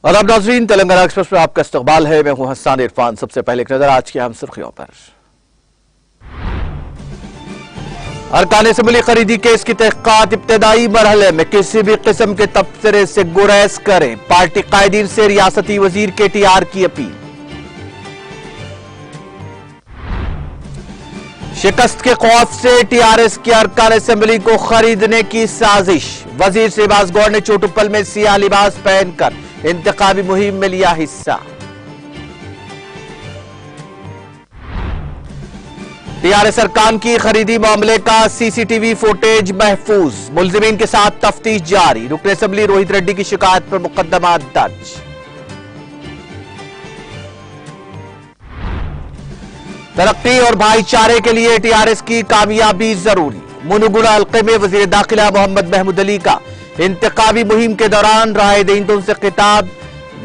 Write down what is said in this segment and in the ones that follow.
और अब नाज़रीन, तेलंगाना एक्सप्रेस में आपका इस्तकबाल है। मैं हूं हसन इरफान। सबसे पहले एक नजर आज की अहम सुर्खियों पर। अरकान असेंबली खरीदी केस की तहकीकात इब्तदाई मरहले में, किसी भी किस्म के तबसरे से गुरेज करें। पार्टी कायदीन से रियासती वजीर KTR की अपील। शिकस्त के खौफ से TRS की अरकान असेंबली को खरीदने की साजिश। वजीर शहबाज गौर ने चोटुप्पल में सियाह लिबास पहनकर इंतखाबी मुहिम में लिया हिस्सा। TRS अरकान की खरीदी मामले का CCTV फुटेज महफूज। मुलजिमीन के साथ तफ्तीश जारी। रुकन असेंबली रोहित रेड्डी की शिकायत पर मुकदमा दर्ज। तरक्की और भाईचारे के लिए TRS की कामयाबी जरूरी। मुनुगुड़ा हल्के में वजीर दाखिला मोहम्मद महमूद अली का इंतखाबी मुहिम के दौरान राय दहिंदों से खिताब।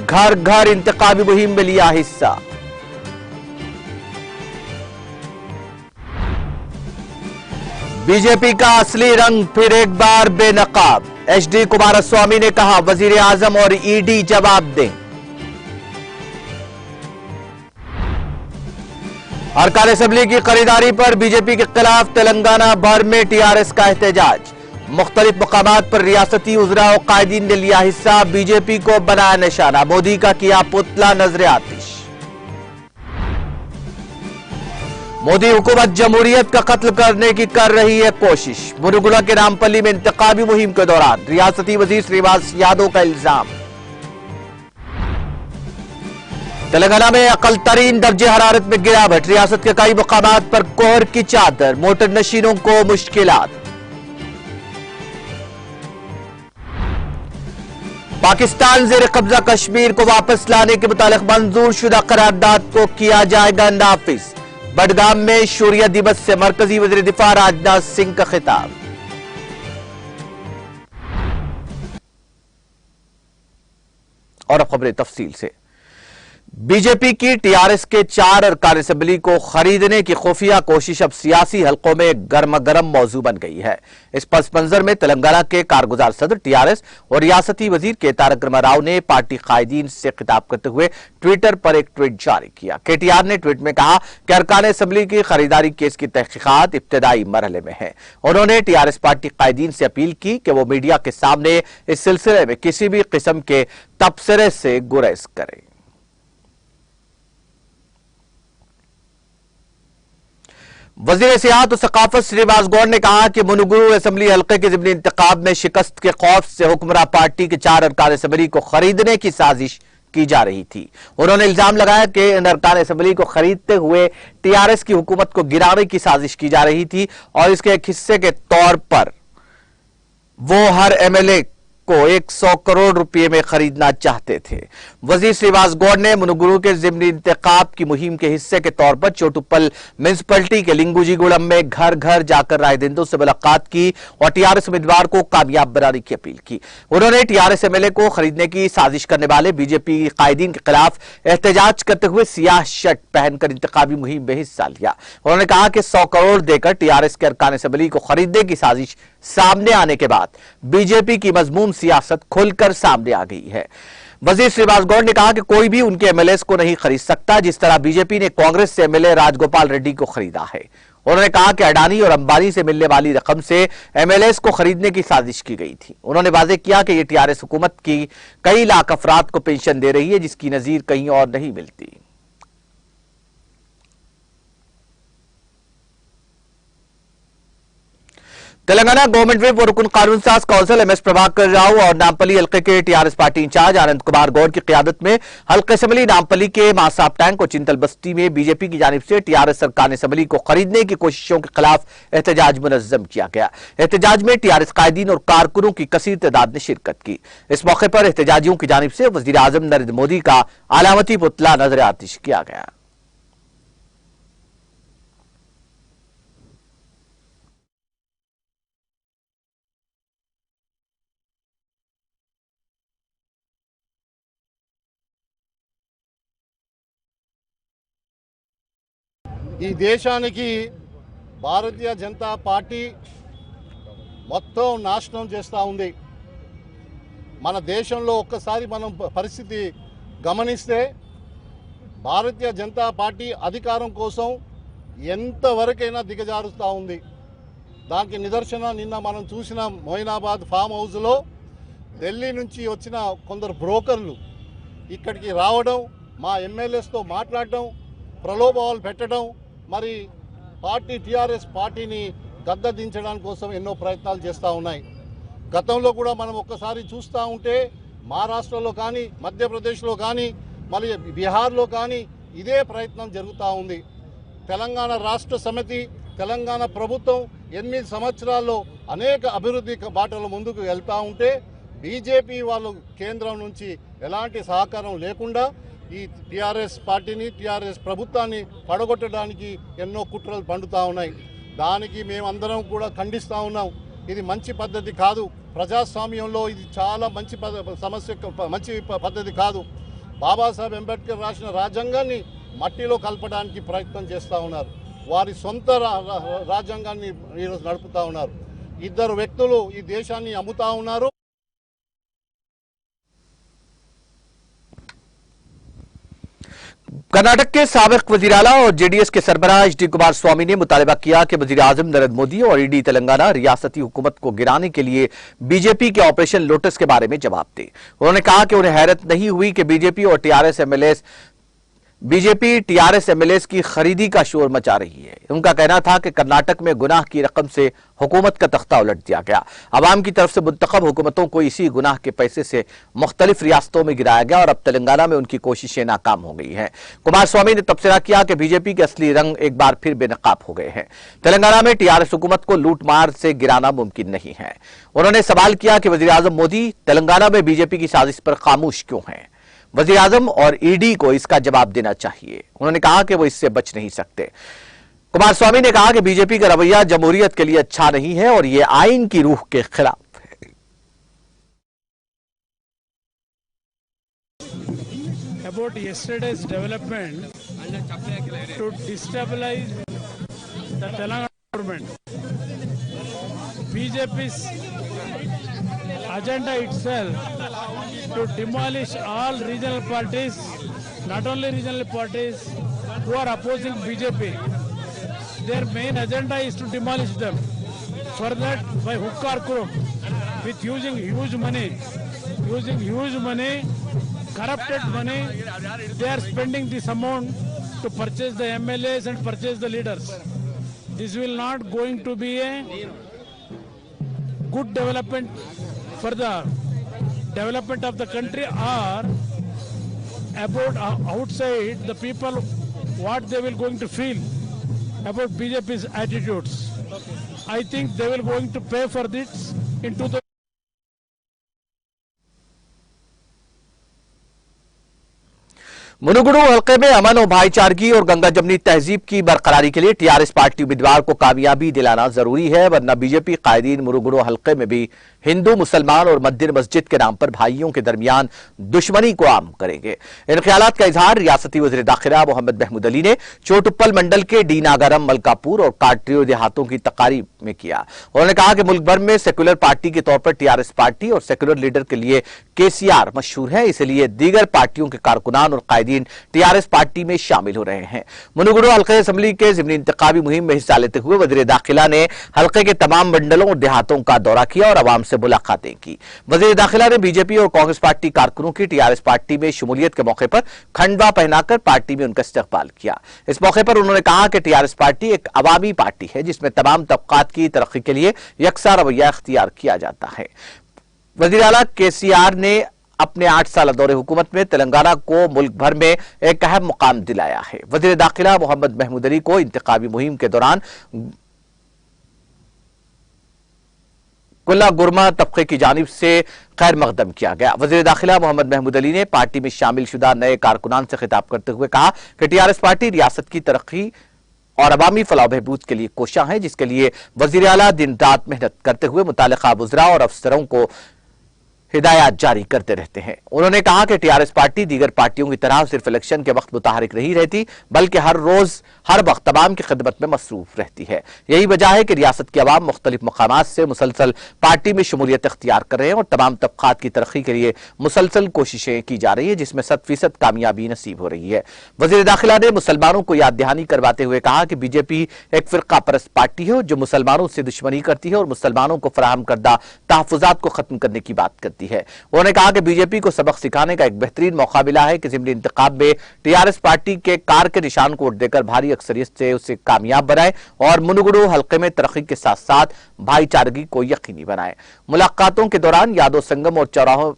घर घर इंतखाबी मुहिम में लिया हिस्सा। बीजेपी का असली रंग फिर एक बार बेनकाब। HD कुमारस्वामी ने कहा, वजीर आजम और ED जवाब दें। अरकान असेंबली की खरीदारी पर बीजेपी के खिलाफ तेलंगाना भर में TRS का एहतजाज। मुख्तलिफ मकामात पर रियासती उजरा और कायदीन ने लिया हिस्सा। बीजेपी को बनाया निशाना। मोदी का किया पुतला नजर आतिश। मोदी हुकूमत जमहूरियत का कत्ल करने की कर रही है कोशिश। मुनुगुड़ा के रामपल्ली में इंतखाबी मुहिम के दौरान रियासती वजीर श्रीनिवास यादव का इल्जाम। तेलंगाना में अकल तरीन दर्जे हरारत में गिरावट। रियासत के कई मकामात पर कोहर की चादर। मोटर नशीनों को मुश्किलात। पाकिस्तान जेर कब्जा कश्मीर को वापस लाने के मुतालिक मंजूर शुदा करारदाद को किया जाएगा नाफिज। बडगाम में शौर्य दिवस से मरकजी वजीर दिफा राजनाथ सिंह का खिताब। और अब खबरें तफसील से। बीजेपी की TRS के 4 अरकान असेंबली को खरीदने की खुफिया कोशिश अब सियासी हलकों में गर्मा गर्म मौजू बन गई है। इस पस मंजर में तेलंगाना के कारगुजार सदर TRS और रियासती वजीर के तारक रामाराव ने पार्टी कायदीन से खिताब करते हुए ट्विटर पर एक ट्वीट जारी किया। KTR ने ट्वीट में कहा कि अरकान असेंबली की खरीदारी केस की तहकीकात इब्तदाई मरहले में है। उन्होंने TRS पार्टी कायदीन से अपील की कि वो मीडिया के सामने इस सिलसिले में किसी भी किस्म के तबसरे से गुरेज करें। वजीर सियाहत और सकाफत श्रीनिवास गौर ने कहा कि मुनुगुरु असेंबली हल्के के ज़िमनी इंतखाब में शिकस्त के खौफ से हुक्मरान पार्टी के 4 अरकान असेंबली को खरीदने की साजिश की जा रही थी। उन्होंने इल्जाम लगाया कि इन अरकान असेंबली को खरीदते हुए TRS की हुकूमत को गिराने की साजिश की जा रही थी और इसके एक हिस्से के तौर पर वो हर MLA को 100 करोड़ रुपए में खरीदना चाहते थे। वजीर श्रीनिवास गौड़ ने मुनुगुरु के ज़िमनी इंतखाब की मुहिम के हिस्से के तौर पर चोटुप्पल म्युनिसिपलिटी के लिंगुजीगुड़म में घर घर जाकर राय दहिंदों से मुलाकात की और TRS उम्मीदवार को कामयाब बनाने की अपील की। उन्होंने TRS MLA को खरीदने की साजिश करने वाले बीजेपी कायदीन के खिलाफ एहतजाज करते हुए सियाह शर्ट पहनकर इंतखाबी मुहिम में हिस्सा लिया। उन्होंने कहा कि 100 करोड़ देकर TRS के अरकान असेंबली को खरीदने की साजिश सामने आने के बाद बीजेपी की मजमून सियासत खुलकर सामने आ गई है। वजीर श्रीनिवास गौड़ ने कहा कि कोई भी उनके MLAs को नहीं खरीद सकता, जिस तरह बीजेपी ने कांग्रेस से MLA राजगोपाल रेड्डी को खरीदा है। उन्होंने कहा कि अडानी और अंबानी से मिलने वाली रकम से MLAs को खरीदने की साजिश की गई थी। उन्होंने वाजे किया कि यह TRS हुकूमत की कई लाख अफराद को पेंशन दे रही है, जिसकी नजीर कहीं और नहीं मिलती। तेलंगाना गवर्नमेंट विप और रुकन कानून साज काउंसिल MS प्रभाकर राव और नामपल्ली हल्के के TRS party in charge Anand Kumar Gaur की क़यादत में हल्का असेंबली नामपल्ली के मासाब टैंक और चिंतल बस्ती में बीजेपी की जानिब से TRS अरकान असेंबली को खरीदने की कोशिशों के खिलाफ एहतजाज मुनज़्ज़म किया गया। एहतजाज में TRS कायदीन और कारकुनों की कसीर तादाद ने शिरकत की। इस मौके पर एहतजाजियों की जानिब से वज़ीर आज़म नरेंद्र मोदी का अलामती पुतला नजर आतिश किया गया। ఈ దేశానికి భారతీయ జనతా పార్టీ మొత్తం నాశనం చేస్తూ ఉంది. మన దేశంలో ఒక్కసారి మనం పరిస్థితి గమనిస్తే భారతీయ జనతా పార్టీ అధికారం కోసం ఎంతవరకైనా దిగజారుస్తూ ఉంది. దానికి నిదర్శన నిన్న మనం చూసిన మొయినాబాద్ ఫామ్ హౌస్లో ఢిల్లీ నుంచి వచ్చిన కొందరు బ్రోకర్లు ఇక్కడికి రావడం, మా ఎమ్మెల్యేస్తో మాట్లాడడం, ప్రలోభాలు పెట్టడం, మరి పార్టీ టీఆర్ఎస్ పార్టీని గద్దదించడానికి కోసం ఎన్నో ప్రయత్నాలు చేస్తూ ఉన్నాయి. గతంలో కూడా మనం ఒక్కసారి చూస్తూ ఉంటే మహారాష్ట్రలో కానీ, మధ్యప్రదేశ్లో కానీ, మరి బీహార్లో కానీ ఇదే ప్రయత్నం జరుగుతూ ఉంది. తెలంగాణ రాష్ట్ర సమితి, తెలంగాణ ప్రభుత్వం 8 సంవత్సరాల్లో అనేక అభివృద్ధి బాటలు ముందుకు వెళ్తూ ఉంటే బీజేపీ వాళ్ళు కేంద్రం నుంచి ఎలాంటి సహకారం లేకుండా ఈ టీఆర్ఎస్ పార్టీని, టీఆర్ఎస్ ప్రభుత్వాన్ని పడగొట్టడానికి ఎన్నో కుట్రలు పండుతూ ఉన్నాయి. దానికి మేమందరం కూడా ఖండిస్తూ ఉన్నాం. ఇది మంచి పద్ధతి కాదు. ప్రజాస్వామ్యంలో ఇది చాలా మంచి మంచి పద్ధతి కాదు. బాబాసాహెబ్ అంబేద్కర్ రాసిన రాజ్యాంగాన్ని మట్టిలో కలపడానికి ప్రయత్నం చేస్తూ ఉన్నారు. వారి సొంత రాజ్యాంగాన్ని ఈరోజు నడుపుతూ ఉన్నారు. 2 వ్యక్తులు ఈ దేశాన్ని అమ్ముతా ఉన్నారు. कर्नाटक के साबिक वजीर आला और जेडीएस के सरबराह एच.डी. कुमारस्वामी ने मुतालबा किया कि वजीर आजम नरेंद्र मोदी और ईडी तेलंगाना रियासती हुकूमत को गिराने के लिए बीजेपी के ऑपरेशन लोटस के बारे में जवाब दे। उन्होंने कहा कि उन्हें हैरत नहीं हुई कि बीजेपी टीआरएस एमएलएस की खरीदी का शोर मचा रही है। उनका कहना था कि कर्नाटक में गुनाह की रकम से हुकूमत का तख्ता उलट दिया गया। अवाम की तरफ से मुंतखब हुकूमतों को इसी गुनाह के पैसे से मुख्तलिफ रियासतों में गिराया गया और अब तेलंगाना में उनकी कोशिशें नाकाम हो गई हैं। कुमारस्वामी ने तबसरा किया कि बीजेपी के असली रंग एक बार फिर बेनकाब हो गए हैं। तेलंगाना में टीआरएस हुकूमत को लूट मार से गिराना मुमकिन नहीं है। उन्होंने सवाल किया कि वजीर आजम मोदी तेलंगाना में बीजेपी की साजिश पर खामोश क्यों हैं। वजीर आजम और ईडी को इसका जवाब देना चाहिए। उन्होंने कहा कि वो इससे बच नहीं सकते। कुमारस्वामी ने कहा कि बीजेपी का रवैया जमहूरियत के लिए अच्छा नहीं है और ये आइन की रूह के खिलाफ है। About yesterday's development to destabilize the Telangana government, BJP's agenda itself to demolish all regional parties, not only regional parties who are opposing BJP. Their main agenda is to demolish them. For that, by hook or crook, with using huge money, corrupted money, they are spending this amount to purchase the MLAs and purchase the leaders. This will not going to be a good development for the development of the country, or about outside the people what they will going to feel about BJP's attitudes. I think they will going to pay for this in 2000. मुनुगुरु हल्के में अमन और भाईचारगी और गंगा जमनी तहजीब की बरकरारी के लिए TRS party उम्मीदवार को कामयाबी दिलाना जरूरी है, वरना बीजेपी कायदीन मुनुगुरु हल्के में भी हिंदू मुसलमान और मंदिर मस्जिद के नाम पर भाइयों के दरमियान दुश्मनी को आम करेंगे। इन ख्यालात का इजहार रियासती वज़ीर दाखिला मोहम्मद महमूद अली ने चोटुप्पल मंडल के डी नागारम, मलकापुर और काट्रियो देहातों की तकारीब में किया। उन्होंने कहा कि मुल्क भर में सेक्युलर पार्टी के तौर पर टीआरएस पार्टी और सेक्युलर लीडर के लिए केसीआर मशहूर है, इसलिए दीगर पार्टियों के कारकुनान और कायदीन टीआरएस पार्टी में शामिल हो रहे हैं। मुनुगुरु हल्के असेंबली के ज़िमनी इंतखाबी मुहिम में हिस्सा लेते हुए वज़ीर दाखिला ने हल्के के तमाम मंडलों और देहातों का दौरा किया और आवाम से मुलाकातें की। वज़ीर दाखिला ने बीजेपी और कांग्रेस पार्टी कारकुनों की टीआरएस पार्टी में शमूलियत के मौके पर खंडवा पहनाकर पार्टी में उनका इस्तकबाल किया। इस मौके पर उन्होंने कहा कि टीआरएस पार्टी एक अवामी पार्टी है जिसमें तमाम तबकात की तरक्की के लिए यकसा रवैया इख्तियार किया जाता है। वज़ीर आला केसीआर ने अपने 8 साल दौरे हुकूमत में तेलंगाना को मुल्क भर में एक अहम मुकाम दिलाया है। वज़ीर दाखिला मोहम्मद महमूद अली को इंतखाबी मुहिम के दौरान कुल्ला गुरमा तबके की जानिब से खैर मकदम किया गया। वज़ीर दाखिला मोहम्मद महमूद अली ने पार्टी में शामिल शुदा नए कारकुनान से खिताब करते हुए कहा कि टीआरएस पार्टी रियासत की तरक्की और अवामी फलाह बहबूद के लिए कोशां है, जिसके लिए वज़ीर आला दिन रात मेहनत करते हुए मुतालिका वज़रा और अफसरों को हिदायत जारी करते रहते हैं। उन्होंने कहा कि टीआरएस पार्टी दीगर पार्टियों की तरह सिर्फ इलेक्शन के वक्त मुतहरिक नहीं रहती, बल्कि हर रोज हर वक्त तमाम की खिदमत में मसरूफ रहती है। यही वजह है कि रियासत के अवाम मुख्तलिफ मकामात से मुसलसल पार्टी में शमूलियत इख्तियार कर रहे हैं और तमाम तबकात की तरक्की के लिए मुसलसल कोशिशें की जा रही है, जिसमें 100% कामयाबी नसीब हो रही है। वजीर दाखिला ने मुसलमानों को याद दहानी करवाते हुए कहा कि बीजेपी एक फिरका परस्त पार्टी है जो मुसलमानों से दुश्मनी करती है और मुसलमानों को फराहम करदा तहफुजात को खत्म करने की बात करती है। उन्होंने कहा कि बीजेपी को सबक सिखाने का एक बेहतरीन मौका मिला है कि ज़िमनी इंतखाब में टीआरएस पार्टी के कार के निशान को वोट देकर भारी अक्सरियत से उसे कामयाब बनाए और मुनगुरु हल्के में तरक्की के साथ साथ भाईचारगी को यकीनी बनाए। मुलाकातों के दौरान यादव संगम और चौराहों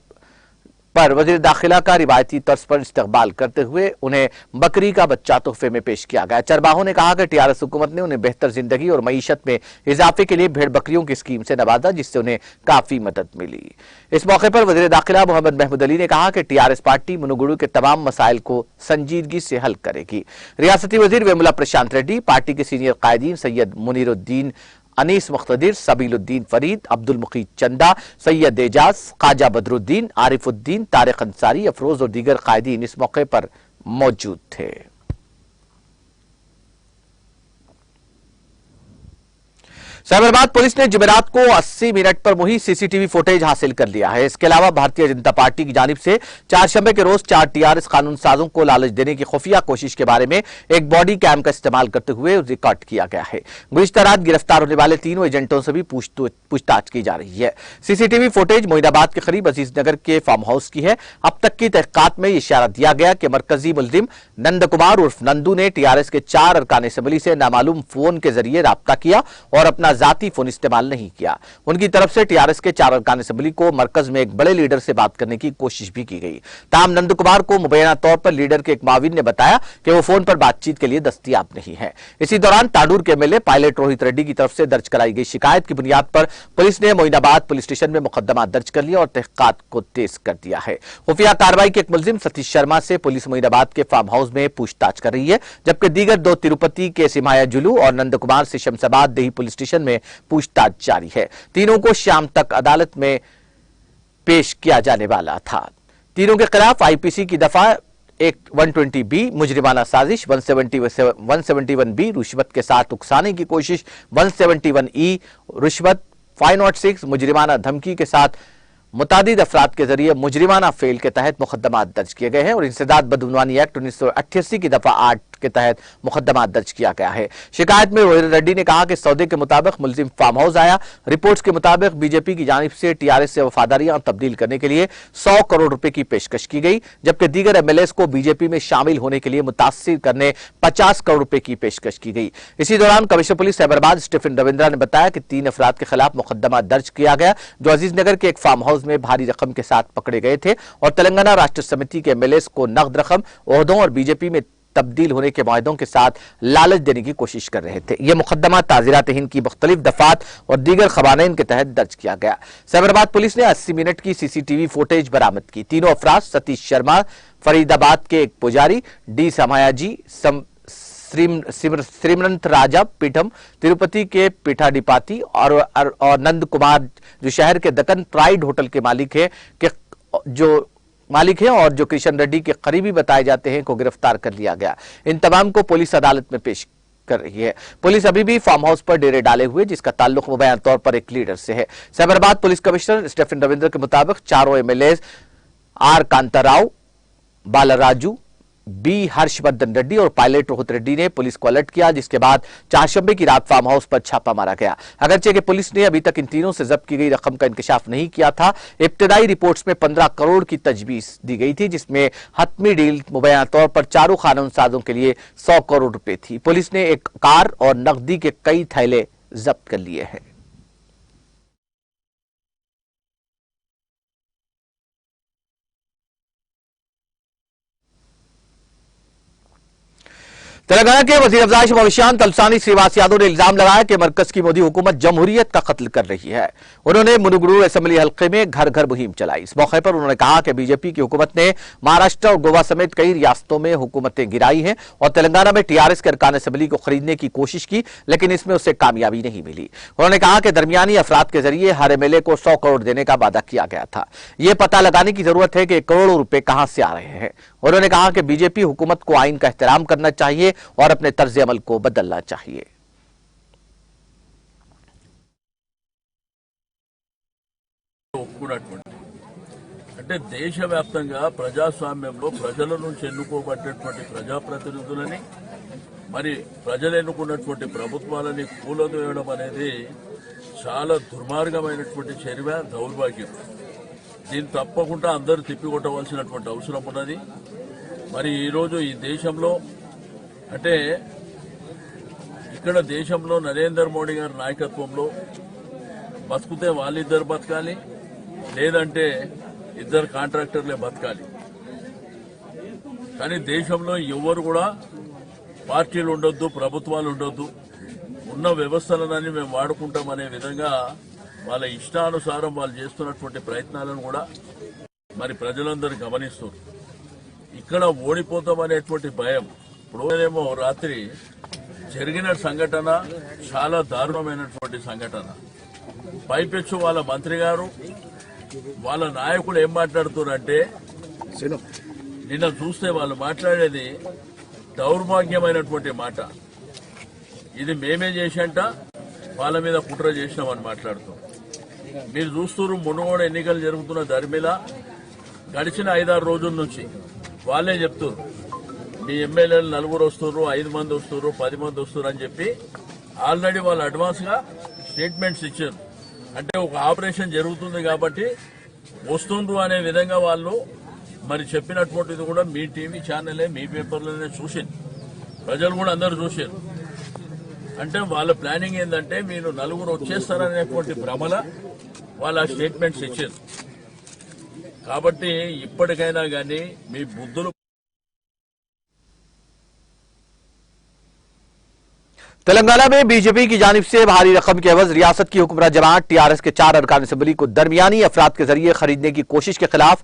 पर वजीर दाखिला का रिवायती तर्ज पर इस्तकबाल करते हुए उन्हें बकरी का बच्चा तोहफे में पेश किया गया। चरवाहों ने कहा कि टीआरएस हुकूमत ने उन्हें बेहतर जिंदगी और मईशत में इजाफे के लिए भेड़ बकरियों की स्कीम से नवाजा, जिससे उन्हें काफी मदद मिली। इस मौके पर वजीर दाखिला मोहम्मद महमूद अली ने कहा कि टीआरएस पार्टी मुनगुरु के तमाम मसाइल को संजीदगी से हल करेगी। रियासती वजीर वेमुला प्रशांत रेड्डी, पार्टी के सीनियर कायदीन सैयद मुनीरुद्दीन अनीस मुख्तदिर, सबीलुद्दीन फरीद, अब्दुल मुकीद चंदा, सैयद एजाज, ख्वाजा बदरुद्दीन, आरिफुद्दीन, तारिक अंसारी, अफरोज और दीगर कायदीन इस मौके पर मौजूद थे। साइबराबाद पुलिस ने जुमेरात को 80 मिनट पर मुहित सीसीटीवी फुटेज हासिल कर लिया है। इसके अलावा भारतीय जनता पार्टी की जानिब से चारशंबे के रोज 4 टीआरएस कानून साजों को लालच देने की खुफिया कोशिश के बारे में एक बॉडी कैम का इस्तेमाल करते हुए रिकॉर्ड किया गया है। गुज़िश्ता रात गिरफ्तार होने वाले तीनों एजेंटों से भी पूछताछ की जा रही है। सीसीटीवी फुटेज मोइनाबाद के करीब अजीज नगर के फार्म हाउस की है। अब तक की तहकीकात में इशारा दिया गया कि मरकजी मुलजिम नंद कुमार उर्फ नंदू ने टीआरएस के 4 अरकान असम्बली से नामालूम फोन के जरिए राब्ता किया और अपना जाती फोन इस्तेमाल नहीं किया। उनकी तरफ से टीआरएस के 4 अरकान असम्बली को मरकज में एक बड़े लीडर से बात करने की कोशिश भी की गई। ताहम नंद कुमार को मुबैना तौर पर लीडर के एक माविन ने बताया कि वो फोन पर बातचीत के लिए दस्तयाब नहीं है। इसी दौरान ताडूर के एमएलए पायलट रोहित रेड्डी की तरफ से दर्ज कराई गई शिकायत की बुनियाद पर पुलिस ने मोइनाबाद पुलिस स्टेशन में मुकदमा दर्ज कर लिया और तहकीकात को तेज कर दिया है। खुफिया कार्रवाई के एक मुलजिम सतीश शर्मा से पुलिस मोइनाबाद के फार्म हाउस में पूछताछ कर रही है, जबकि दीगर 2 तिरुपति के सिमाया जुलू और नंद कुमार से शमशाबाद देही पुलिस स्टेशन में पूछताछ जारी है। तीनों को शाम तक अदालत में पेश किया जाने वाला था। तीनों के खिलाफ आईपीसी की दफा 120 मुजरिमाना साजिश, 171 रुश्वत के साथ उकसाने की कोशिश, 171 रुश्वत, 506 मुजरिमाना धमकी के साथ मुतादिद अफराद के जरिए मुजरिमाना फेल के तहत मुकदमा दर्ज किए गए हैं और इंसदाद बदउनवानी एक्ट 1988 की दफा 8 के तहत मुकदमा दर्ज किया गया है। शिकायत में रोहित रेड्डी ने कहा कि सौदे के मुताबिक मुलजिम फार्म हाउस आया। रिपोर्ट्स के मुताबिक बीजेपी की जानिब से टीआरएस से वफादारियां तब्दील करने के लिए 100 करोड़ रुपए की पेशकश की गई, जबकि दीगर एमएलएस को बीजेपी में शामिल होने के लिए मुतासिर करने 50 करोड़ रुपए की पेशकश की गई। इसी दौरान commissioner police Cyberabad Stephen Ravindra ने बताया कि 3 अफराद के खिलाफ मुकदमा दर्ज किया गया जो अजीज नगर के एक फार्म हाउस में भारी रकम के साथ पकड़े गए थे और तेलंगाना राष्ट्र समिति के एमएलएस को नकद रकम, ओहदों और बीजेपी में तब्दील होने के मुआहदों के साथ लालच देने की कोशिश कर रहे थे। यह मुकदमा ताज़ीरात हिंद की मुख्तलिफ दफात और दीगर खवानीन के तहत दर्ज किया गया। साइबराबाद पुलिस ने 80 मिनट की सीसीटीवी फुटेज बरामद की। तीनों अफराद सतीश शर्मा, फरीदाबाद के एक पुजारी, डी समायाजी, श्रीमंत राजा पीठम, तिरुपति के पीठाडिपाती और नंद कुमार जो शहर के दक्कन प्राइड होटल के मालिक है और जो किशन रेड्डी के करीबी बताए जाते हैं को गिरफ्तार कर लिया गया। इन तमाम को पुलिस अदालत में पेश कर रही है। पुलिस अभी भी फार्म हाउस पर डेरे डाले हुए जिसका ताल्लुक मुबैना तौर पर एक लीडर से है। Cyberabad police commissioner Stephen Ravindra के मुताबिक चारों MLA R Kantarao, Balaraju, B Harshavardhan Reddy और पायलट रोहित रेड्डी ने पुलिस को अलर्ट किया, जिसके बाद चारशंबे की रात फार्म हाउस पर छापा मारा गया। अगरचे कि पुलिस ने अभी तक इन तीनों से जब्त की गई रकम का इंकशाफ नहीं किया था। इब्तदाई रिपोर्ट्स में 15 करोड़ की तजवीज दी गई थी, जिसमें हतमी डील मुबैना तौर पर चारों कानून साजों के लिए 100 करोड़ रुपए थी। पुलिस ने एक कार और नकदी के कई थैले जब्त कर लिए हैं। तेलंगाना के वजीर अफजाइश भविष्यान तलसानी श्रीवास यादव ने इल्जाम लगाया कि मरकज की मोदी हुकूमत जमहूरियत का कत्ल कर रही है। उन्होंने मुनुगुरु असेंबली हल्के में घर घर मुहिम चलाई। इस मौके पर उन्होंने कहा कि बीजेपी की हुकूमत ने महाराष्ट्र और गोवा समेत कई रियासतों में हुकूमतें गिराई हैं और तेलंगाना में टीआरएस के अरकान असेंबली को खरीदने की कोशिश की, लेकिन इसमें उसे कामयाबी नहीं मिली। उन्होंने कहा कि दरमियानी अफराद के जरिए हर एमएलए को 100 करोड़ देने का वादा किया गया था। यह पता लगाने की जरूरत है कि करोड़ों रुपए कहां से आ रहे हैं। उन्होंने कहा कि बीजेपी हुकूमत को आइन का एहतराम करना चाहिए और अपने तर्ज अमल को बदलना चाहिए। అంటే దేశవ్యాప్తంగా ప్రజాస్వామ్యంలో ప్రజల నుంచి ఎన్నుకోబడ్డటువంటి ప్రజాప్రతినిధులని మరి ప్రజలు ఎన్నుకున్నటువంటి ప్రభుత్వాలని కూలదోయడం అనేది చాలా దుర్మార్గమైనటువంటి చర్య, దౌర్భాగ్యం. దీన్ని తప్పకుండా అందరూ తిప్పికొట్టవలసినటువంటి అవసరం ఉన్నది. మరి ఈరోజు ఈ దేశంలో అంటే ఇక్కడ దేశంలో నరేంద్ర మోడీ గారి నాయకత్వంలో బతుకుతే వాళ్ళిద్దరు బతకాలి, లేదంటే ఇద్దరు కాంట్రాక్టర్లే బతకాలి. కానీ దేశంలో ఎవరు కూడా పార్టీలు ఉండొద్దు, ప్రభుత్వాలు ఉండొద్దు, ఉన్న వ్యవస్థలనని మేము వాడుకుంటామనే విధంగా వాళ్ళ ఇష్టానుసారం వాళ్ళు చేస్తున్నటువంటి ప్రయత్నాలను కూడా మరి ప్రజలందరూ గమనిస్తున్నారు. ఇక్కడ ఓడిపోతామనేటువంటి భయం. ఇప్పుడేమో రాత్రి జరిగిన సంఘటన చాలా దారుణమైనటువంటి సంఘటన. పైపెచ్చు వాళ్ళ మంత్రి గారు వాళ్ళ నాయకులు ఏం మాట్లాడుతున్నారంటే నిన్న చూస్తే వాళ్ళు మాట్లాడేది దౌర్భాగ్యమైనటువంటి మాట. ఇది మేమే చేసంట వాళ్ళ మీద కుట్ర చేసినామని మాట్లాడుతాం. మీరు చూస్తున్నారు మునుగోడు ఎన్నికలు జరుగుతున్న దరిమిల గడిచిన 5-6 రోజుల నుంచి వాళ్ళే చెప్తున్నారు మీ ఎమ్మెల్యేలు 4 వస్తున్నారు, 5 మంది వస్తున్నారు, 10 మంది వస్తున్నారు అని చెప్పి ఆల్రెడీ వాళ్ళు అడ్వాన్స్ గా స్టేట్మెంట్స్ ఇచ్చారు. అంటే ఒక ఆపరేషన్ జరుగుతుంది కాబట్టి వస్తుండ్రు అనే విధంగా వాళ్ళు మరి చెప్పినటువంటిది కూడా మీ టీవీ ఛానలే, మీ పేపర్లోనే చూసారు, ప్రజలు కూడా అందరూ చూశారు. అంటే వాళ్ళ ప్లానింగ్ ఏంటంటే మీరు 4 వచ్చేస్తారనేటువంటి భ్రమల వాళ్ళ స్టేట్మెంట్స్ ఇచ్చారు. కాబట్టి ఇప్పటికైనా కానీ మీ బుద్ధులు तेलंगाना में बीजेपी की जानिब से भारी रकम के एवज रियासत की हुक्मरान जमात टीआरएस के 4 अरकान असेंबली को दरमियानी अफराद के जरिए खरीदने की कोशिश के खिलाफ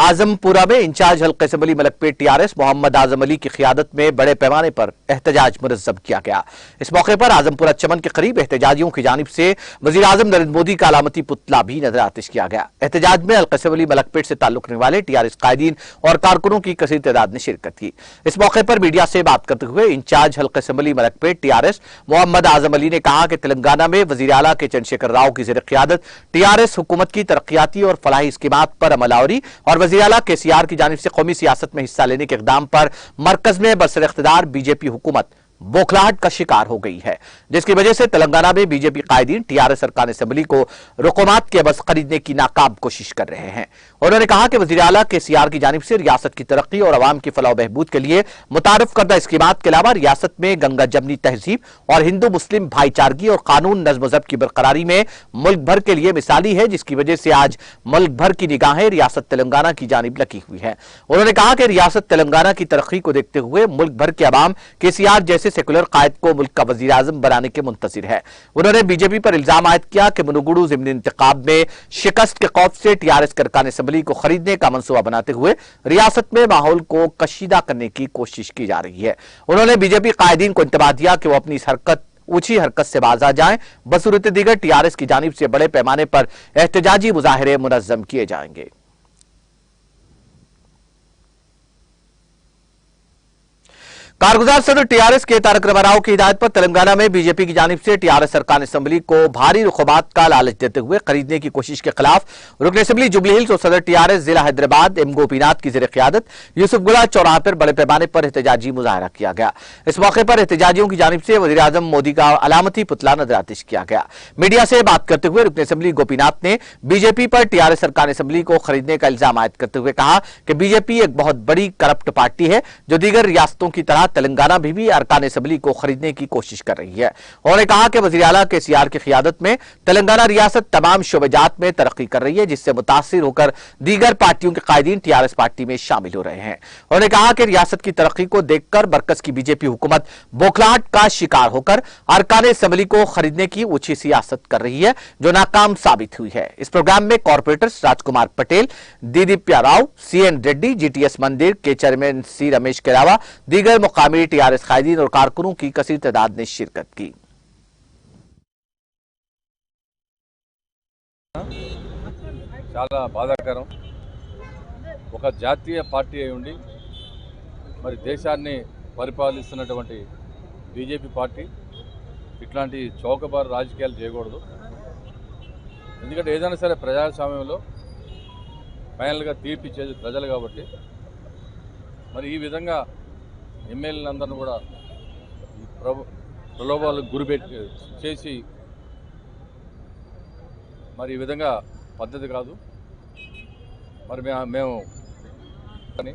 आजमपुरा में इंचार्ज हल्का असेंबली मलकपेट टीआरएस मोहम्मद आजम अली की क़ियादत में बड़े पैमाने पर एहतजाज मुनज़्ज़म किया गया। इस मौके पर आजमपुरा चमन के करीब एहतजाजियों की जानिब से वज़ीर आज़म नरेंद्र मोदी का अलामती पुतला भी नजर आतिश किया गया। एहतजाज में हल्का असेंबली मलकपेट से ताल्लुक रखने वाले टीआरएस कायदीन और कारकुनों की कसीर तादाद ने शिरकत की। इस मौके पर मीडिया से बात करते हुए इंचार्ज हल्का असेंबली मलकपेट टीआरएस मोहम्मद आजम अली ने कहा कि तेलंगाना में वजीर आला के चंद्रशेखर राव की ज़ेर क़ियादत टीआरएस हुकूमत की तरक्याती और फलाही स्कीमात पर अमलावरी और वजीर आला केसीआर की जानिब से कौमी सियासत में हिस्सा लेने के इक़दाम पर मरकज में बरसर इख्तिदार बीजेपी हुकूमत बौखलाहट का शिकार हो गई है, जिसकी वजह से तेलंगाना में बीजेपी कायदीन टीआरएस अरकान असेंबली को रुकूमात के बस खरीदने की नाकाब कोशिश कर रहे हैं। उन्होंने कहा कि वज़ीर आला केसीआर की जानिब से रियासत की तरक्की और अवाम की फलाह बहबूद के लिए मुतारफ करदा स्कीमात के अलावा रियासत में गंगा जमनी तहजीब और हिंदू मुस्लिम भाईचारगी और कानून नज़्म ज़ब्त की बरकरारी में मुल्क भर के लिए मिसाली है, जिसकी वजह से आज मुल्क भर की निगाहें रियासत तेलंगाना की जानिब लगी हुई है। उन्होंने कहा कि रियासत तेलंगाना की तरक्की को देखते हुए मुल्क भर के अवाम केसीआर जैसे सेकुलर कायद को मुल्क का वजीर आजम बनाने के मुंतजिर है। उन्होंने बीजेपी पर इल्जाम आयद किया कि मुनुगुरु ज़िमनी इंतखाब में शिकस्त के खौफ से टीआरएस के अरकान असेंबली को खरीदने का मंसूबा बनाते हुए रियासत में माहौल को कशीदा करने की कोशिश की जा रही है। उन्होंने बीजेपी कायदीन को इंतबाह दिया कि वो अपनी इस ऊंची हरकत से बाज आ जाएं, बसूरत दीगर टीआरएस की जानिब से बड़े पैमाने पर एहतजाजी मुजाहिरे मुनज़्ज़म किए जाएंगे। कारगुजार सदर टीआरएस के तारक रामाराव की हिदायत पर तेलंगाना में बीजेपी की जानिब से टीआरएस अरकान असेंबली को भारी रुकूमात का लालच देते हुए खरीदने की कोशिश के खिलाफ रुकन असेंबली जुबली हिल्स और सदर टीआरएस जिला हैदराबाद एम गोपीनाथ की ज़ेर क़ियादत यूसुफगुला चौराहे पर बड़े पैमाने पर एहतजाजी मुजाहरा किया गया। इस मौके पर एहतजाजियों की जानिब से वज़ीर आज़म मोदी का अलामती पुतला नजर आतिश किया गया। मीडिया से बात करते हुए रुकन असेंबली गोपीनाथ ने बीजेपी पर टीआरएस अरकान असेंबली को खरीदने का इल्जाम आयद करते हुए कहा कि बीजेपी एक बहुत बड़ी करप्ट पार्टी है जो दीगर रियासतों की तरह तेलंगाना भी अरकान असम्बली को खरीदने की कोशिश कर रही है। उन्होंने कहा कि वज़ीर आला केसीआर की क़ियादत में तेलंगाना रियासत तमाम शोबेजात में तरक्की कर रही है, जिससे मुतासिर होकर दीगर पार्टियों के कायदीन टीआरएस पार्टी में शामिल हो रहे हैं। उन्होंने कहा कि रियासत की तरक्की को देखकर मरकज की बीजेपी हुकूमत बौखलाहट का शिकार होकर अरकान असम्बली को खरीदने की ऊंची सियासत कर रही है, जो नाकाम साबित हुई है। इस प्रोग्राम में corporators Rajkumar Patel, दीदीप्या Rao, CN Reddy, GTS मंदिर के चेयरमैन सी रमेश के अलावा दीगर मुकामी टीआरएस कायदीन और कारकुनों की कसीर तादाद ने शिरकत की। చాలా బాధాకరం। ఒక జాతీయ పార్టీ అయి ఉండి మరి దేశాన్ని పరిపాలిస్తున్నటువంటి బీజేపీ పార్టీ ఇట్లాంటి చౌకబారు రాజకీయాలు చేయకూడదు। ఎందుకంటే ఏదైనా సరే ప్రజాస్వామ్యంలో ఫైనల్గా తీర్పు ఇచ్చేది ప్రజలు కాబట్టి మరి ఈ విధంగా ఎమ్మెల్యేలందరినీ కూడా ఈ ప్రలోభాలకు గురిపెట్టి చేసి మరి ఈ విధంగా పద్ధతి కాదు। మరి మేము కానీ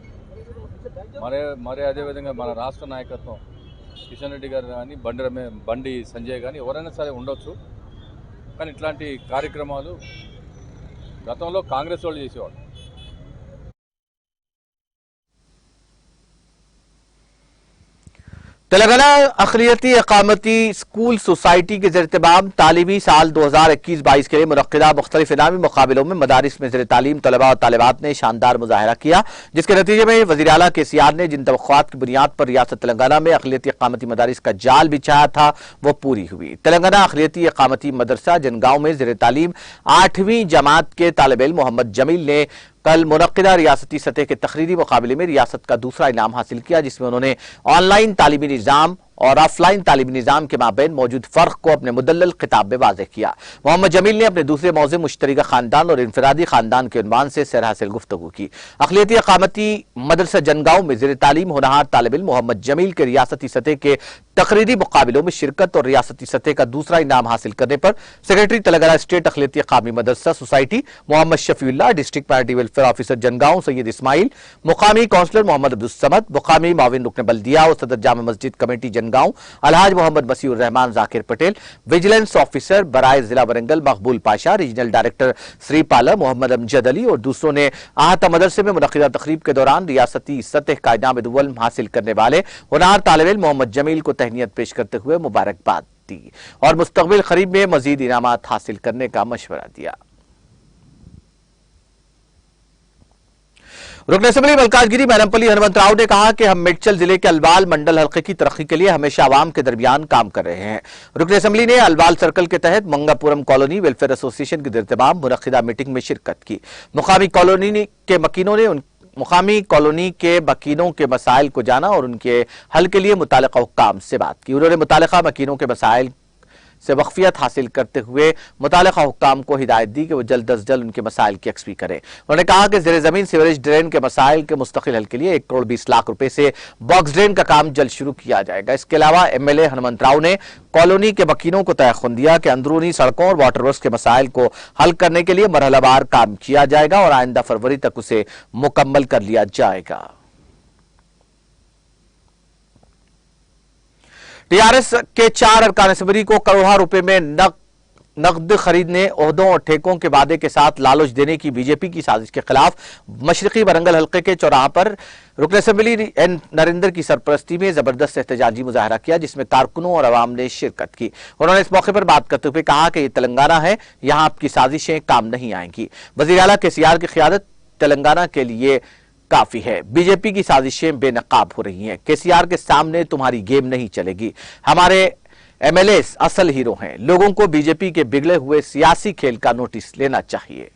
మరి అదేవిధంగా మన రాష్ట్ర నాయకత్వం కిషన్ రెడ్డి గారు కానీ బండి సంజయ్ కానీ ఎవరైనా సరే ఉండొచ్చు, కానీ ఇట్లాంటి కార్యక్రమాలు గతంలో కాంగ్రెస్ వాళ్ళు చేసేవాళ్ళు। तेलंगाना अक़लियती इक़ामती स्कूल सोसाइटी के ज़ेर-ए-इत्तेमाम तालीमी साल 2021-22 के लिए मुनक़्क़िदा मुख्तलिफ इनामी मुक़ाबलों में मदारिस में ज़ेर तालीम तलबा और तालिबात ने शानदार मुज़ाहरा किया, जिसके नतीजे में वज़ीर आला केसीआर ने जिन तवक़्क़ुआत की बुनियाद पर रियासत तेलंगाना में अक़लियती इक़ामती मदारिस का जाल बिछाया था वो पूरी हुई। तेलंगाना अक़लियती इक़ामती मदरसा जनगांव में ज़ेर तालीम 8वीं जमात के तालिब इल्म मोहम्मद जमील ने कल मुनक़्क़िदा रियासती सतह के तक़रीरी मुकाबले में रियासत का दूसरा इनाम हासिल किया, जिसमें उन्होंने ऑनलाइन तालीमी निज़ाम और ऑफलाइन तालीमी निज़ाम के माबैन मौजूद फ़र्क को अपने मुदल्लल खिताब में वाज़ेह किया। मोहम्मद जमील ने अपने दूसरे मौज़े मुश्तरका ख़ानदान और इनफरादी ख़ानदान के उन्वान से सैर हासिल गुफ्तगू की। अक़लियती इक़ामती मदरसा जनगांव में ज़ेर तालीम होनहार तालिब इल्म मोहम्मद जमील के रियासती सतह के तक़रीरी मुकाबलों में शिरकत और रियासती सतह का दूसरा इनाम हासिल करने पर सेक्रेटरी तेलंगाना स्टेट अक़लियती इक़ामी मदरसा society Mohammed Shafiullah, district party welfare officer Jangaon Syed Ismail, मुकामी काउंसलर मोहम्मद अब्दुल समद, मुकामी माविन रुकन बल्दिया और सदर जामा मस्जिद कमेटी जनगांव अलहाज मोहम्मद मसीउर रहमान जाकिर पटेल, विजिलेंस ऑफिसर बराए जिला वरंगल मकबूल पाशा, रीजनल डायरेक्टर श्रीपाला मोहम्मद अमजद अली और दूसरों ने आहता मदरसे में मुनक़्क़िदा तक़रीब के दौरान रियासती सतह का इनाम अव्वल हासिल करने वाले होनहार तालिब इल्म मोहम्मद जमील को तहनीत पेश करते हुए मुबारकबाद दी और मुस्तक़बिल क़रीब में मज़ीद इनामात हासिल करने का मशवरा दिया। रुकन असम्बली मलकाजगिरी मैनमपल्ली हनुमंत राव ने कहा कि हम मेडचल जिले के अलवाल मंडल हल्के की तरक्की के लिए हमेशा आवाम के दरमियान काम कर रहे हैं। रुकन असम्बली ने अलवाल सर्कल के तहत मंगापुरम कॉलोनी वेलफेयर एसोसिएशन के इत्तेमाम मुनक़्क़िदा मीटिंग में शिरकत की। मुकामी कॉलोनी के मकीनों के मसाइल को जाना और उनके हल के लिए मुतालिका हुक्काम से बात की। उन्होंने मुतालिका मकीनों के मसाइल से वक्फियत हासिल करते हुए मुतालिका हुक्काम को हिदायत दी कि वो जल्द अज जल्द उनके मसाइल की एक्सपी करें। उन्होंने कहा कि ज़ेर ज़मीन सीवरेज ड्रेन के मसाइल के मुस्तकिल हल के लिए 1 करोड़ 20 लाख रुपए से बॉक्स ड्रेन का काम जल्द शुरू किया जाएगा। इसके अलावा एमएलए हनुमंत राव ने कॉलोनी के मकीनों को तयख्खुन दिया कि अंदरूनी सड़कों और वाटर वर्क्स के मसाइल को हल करने के लिए मरहलावार काम किया जाएगा और आइंदा फरवरी तक उसे मुकम्मल कर लिया जाएगा। टीआरएस के 4 अरकान असम्बली को करोड़ों रुपए में नकद खरीदने, ओहदों और ठेकों के वादे के साथ लालच देने की बीजेपी की साजिश के खिलाफ मशरकी वरंगल हल्के के चौराहा पर रुकन असम्बली एन नरेंद्र की सरपरस्ती में जबरदस्त एहतजाजी मुजाहरा किया, जिसमें कारकुनों और अवाम ने शिरकत की। उन्होंने इस मौके पर बात करते हुए कहा कि ये तेलंगाना है, यहां आपकी साजिशें काम नहीं आएंगी। वज़ीर आला केसीआर की क़ियादत तेलंगाना के लिए काफी है। बीजेपी की साजिशें बेनकाब हो रही हैं। केसीआर के सामने तुम्हारी गेम नहीं चलेगी। हमारे एमएलए असल हीरो हैं। लोगों को बीजेपी के बिगड़े हुए सियासी खेल का नोटिस लेना चाहिए।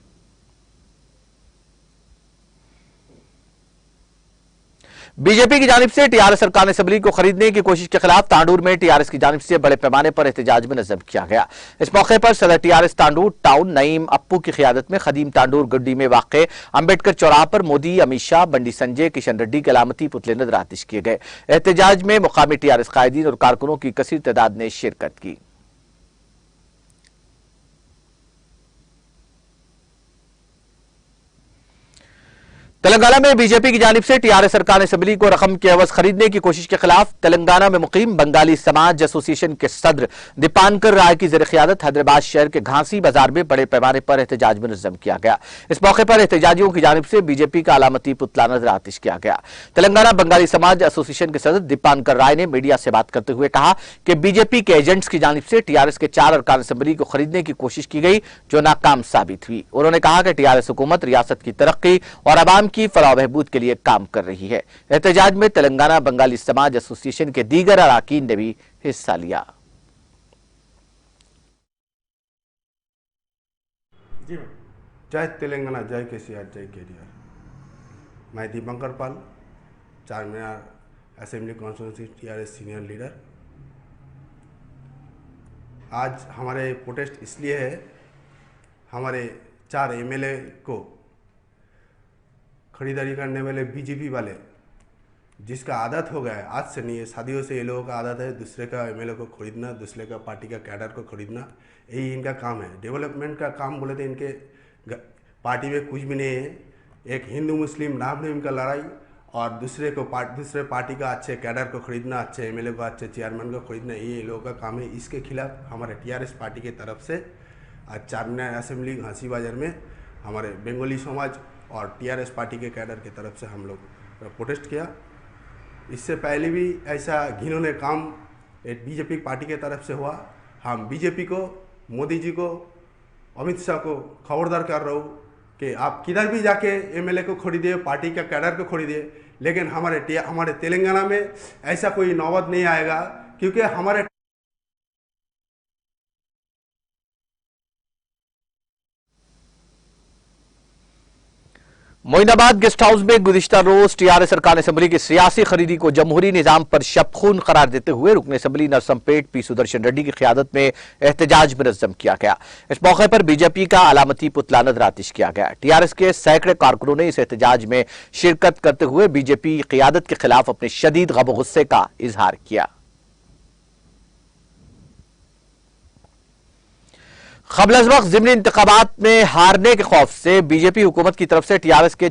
बीजेपी की जानिब से टीआरएस अरकान असम्बली को खरीदने की कोशिश के खिलाफ तांडूर में टीआरएस की जानिब से बड़े पैमाने पर एहतजाज में नज़म किया गया। इस मौके पर सदर टीआरएस तांडूर टाउन नईम अप्पू की क़ियादत में खदीम तांडूर गड्डी में वाक़े अम्बेडकर चौराहा पर मोदी, अमित शाह, बंडी संजय, किशन रेड्डी के अलामती पुतले नजर आतिश किए गए। एहतजाज में मुकामी टीआरएस कायदीन और कारकुनों की कसीर तादाद ने शिरकत की। तेलंगाना में बीजेपी की जानिब से टीआरएस सरकार असेंबली को रकम के एवज खरीदने की कोशिश के खिलाफ तेलंगाना में मुकीम बंगाली समाज एसोसिएशन के सदर दीपांकर राय की ज़ेर क़ियादत हैदराबाद शहर के घासी बाजार में बड़े पैमाने पर एहतजाज मुनज़्ज़म किया गया। इस मौके पर एहतजाजियों की जानिब से बीजेपी का अलामती पुतला नजर आतिश किया गया। तेलंगाना बंगाली समाज एसोसिएशन के सदर दीपांकर राय ने मीडिया से बात करते हुए कहा कि बीजेपी के एजेंट्स की जानिब से टीआरएस के 4 अरकान असेंबली को खरीदने की कोशिश की गई, जो नाकाम साबित हुई। उन्होंने कहा कि टीआरएस हुकूमत रियासत की तरक्की और आवाम की फलाह बहबूद के लिए काम कर रही है। एहतजाज में तेलंगाना बंगाली समाज एसोसिएशन के दीगर अरकान ने भी हिस्सा लिया। जय तेलंगाना, जय केसीआर, जय केटीआर। मैं Dipankar Pal, Charminar assembly constituency TRS senior leader. आज हमारे प्रोटेस्ट इसलिए है, हमारे 4 एमएलए को खरीदारी करने वाले बीजेपी वाले, जिसका आदत हो गया है, आज से नहीं है, शादियों से ये लोगों का आदत है दूसरे का एमएलए को खरीदना, दूसरे का पार्टी का कैडर को खरीदना, यही इनका काम है। डेवलपमेंट का काम बोले तो इनके पार्टी में कुछ भी नहीं है। एक हिंदू मुस्लिम नाम नेम का लड़ाई और दूसरे पार्टी का अच्छे कैडर को खरीदना, अच्छे एमएलए को, अच्छे चेयरमैन को खरीदना, ये लोगों का काम है। इसके खिलाफ हमारे टीआरएस पार्टी की तरफ से आज चारमीनार असेंबली घासी बाजार में हमारे बंगाली समाज और टीआरएस पार्टी के कैडर की तरफ से हम लोग प्रोटेस्ट किया। इससे पहले भी ऐसा घिनौने काम बीजेपी पार्टी के तरफ से हुआ। हम बीजेपी को, मोदी जी को, अमित शाह को खबरदार कर रहा हूँ कि आप किधर भी जाके एमएलए को खरीदिए, पार्टी का कैडर को खरीदिए, लेकिन हमारे तेलंगाना में ऐसा कोई नौबत नहीं आएगा, क्योंकि हमारे मोइनाबाद गेस्ट हाउस में गुज़िश्ता रोज टीआरएस सरकार असेंबली की सियासी खरीदी को जमहूरी निजाम पर शबखून करार देते हुए रुकन असेंबली नरसमपेट पी सुदर्शन रेड्डी की क़ियादत में एहतजाज मुनज़्ज़म किया गया। इस मौके पर बीजेपी का अलामती पुतला नजर आतिश किया गया। टीआरएस के सैकड़े कारकुनों ने इस एहतजाज में शिरकत करते हुए बीजेपी क़ियादत के खिलाफ अपने शदीद गम गुस्से का इजहार किया। क़ब्ल अज़ वक्त ज़िमनी इंतख़ाबात में हारने के खौफ से बीजेपी हुकूमत की तरफ से टीआरएस के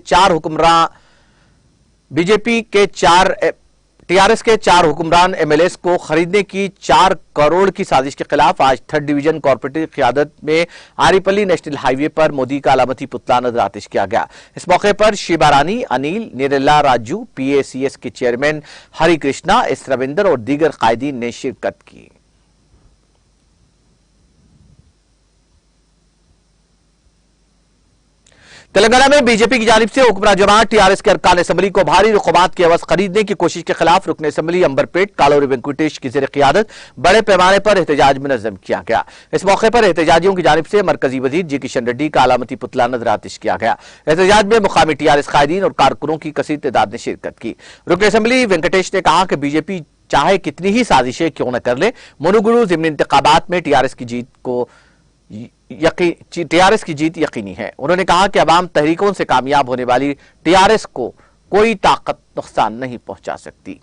4 हुक्मरान एमएलएस को खरीदने की 4 करोड़ की साजिश के खिलाफ आज 3rd डिवीजन कॉर्पोरेटिव क़ियादत में आरिपल्ली नेशनल हाईवे पर मोदी का अलामती पुतला नजर आतिश किया गया। इस मौके पर शिबा रानी, अनिल, निरेला राजू, पीएसीएस के चेयरमैन हरि कृष्णा, एस रविंदर और दीगर कायदीन ने शिरकत की। तेलंगाना में बीजेपी की जानिब से हुक्मरान जमात टीआरएस के अरकान असेंबली को भारी रुक़ूमात के एवज खरीदने की कोशिश के खिलाफ रुकन असेंबली अंबरपेट कालोरी वेंकटेश की ज़ेर क़ियादत बड़े पैमाने पर एहतजाज मुनज़्ज़म किया गया। इस मौके पर एहतजाजियों की जानिब से मरकजी वज़ीर जी किशन रेड्डी का अलामती पुतला नजर आतिश किया गया। एहतजाज में मुकामी टीआरएस कायदीन और कारकुनों की कसीर तादाद ने शिरकत की। रुकन असेंबली वेंकटेश ने कहा कि बीजेपी चाहे कितनी ही साजिशें क्यों न कर ले, मुनुगुरु ज़िमनी इंतख़ाबात में टीआरएस की जीत यकीनी है। उन्होंने कहा कि अवाम तहरीकों से कामयाब होने वाली टीआरएस को कोई ताकत नुकसान नहीं पहुंचा सकती।